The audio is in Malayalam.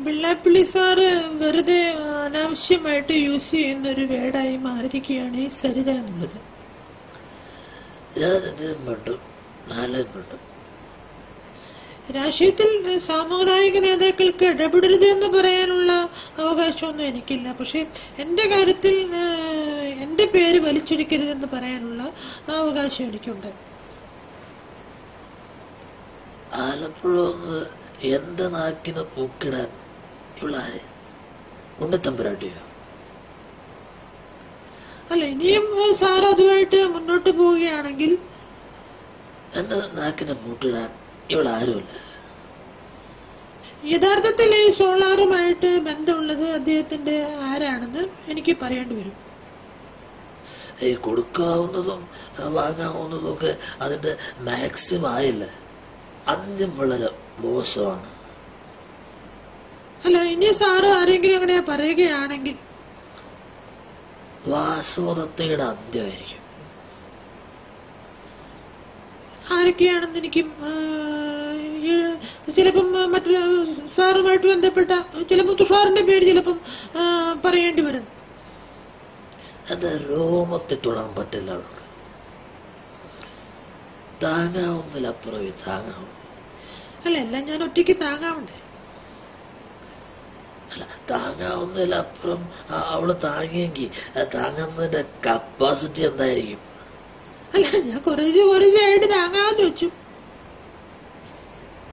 വെള്ളാപ്പള്ളി സാറ് വെറുതെ അനാവശ്യമായിട്ട് യൂസ് ചെയ്യുന്ന ഒരു വേർഡായി മാറിയിരിക്കുകയാണ് ഈ സരിത എന്നുള്ളത്. രാഷ്ട്രീയത്തിൽ സാമുദായിക നേതാക്കൾക്ക് ഇടപെടരുത് എന്ന് പറയാനുള്ള അവകാശമൊന്നും എനിക്കില്ല. പക്ഷെ എന്റെ കാര്യത്തിൽ എന്റെ പേര് വലിച്ചൊടിക്കരുതെന്ന് പറയാനുള്ള അവകാശം എനിക്കുണ്ട്. ആലപ്പുഴ എന്റെ നാക്കിന് പൂക്കിടാൻ ഇവളാര് ഉണ്ണിത്തമ്പുരാട്ടിയോ? അല്ല, ഇനിയും സാർ അതുമായിട്ട് മുന്നോട്ട് പോവുകയാണെങ്കിൽ എന്റെ നാക്കിനെ പൂട്ടിടാൻ ഇവളാരുമല്ല. യഥാർത്ഥത്തിൽ ഈ സോളാറുമായിട്ട് ബന്ധമുള്ളത് അദ്ദേഹത്തിന്റെ ആരാണെന്ന് എനിക്ക് പറയേണ്ടി വരും. ഈ കൊടുക്കാവുന്നതും വാങ്ങാവുന്നതും ഒക്കെ അതിന്റെ മാക്സിമം ആയില്ല. അന്ത്യം വളരെ മോശമാണ്. അല്ല, ഇനി സാറ് ആരെങ്കിലും അങ്ങനെ പറയുകയാണെങ്കിൽ വാസവദത്തയുടെ അന്ത്യമായിരിക്കും. ആരൊക്കെയാണെന്ന് എനിക്കും ചിലപ്പം മറ്റു സാറുമായിട്ട് ബന്ധപ്പെട്ട ചിലപ്പോൾ തുഷാറിന്റെ പേര് ചിലപ്പം പറയേണ്ടി വരും. അത് രോമത്തിൽ തൊടാൻ പറ്റില്ല. അവൾക്ക് താങ്ങാവുന്നതിലപ്പുറം താങ്ങാവും. അല്ല, എല്ലാം ഞാൻ ഒറ്റയ്ക്ക് താങ്ങാവണ്ടേ? അല്ല, താങ്ങാവുന്നതിലപ്പുറം അവള് താങ്ങിയെങ്കിൽ താങ്ങുന്നതിന്റെ കപ്പാസിറ്റി എന്തായിരിക്കും? അല്ല, ഞാൻ കുറേശ്ശായിട്ട് താങ്ങാമെന്ന് വെച്ചു.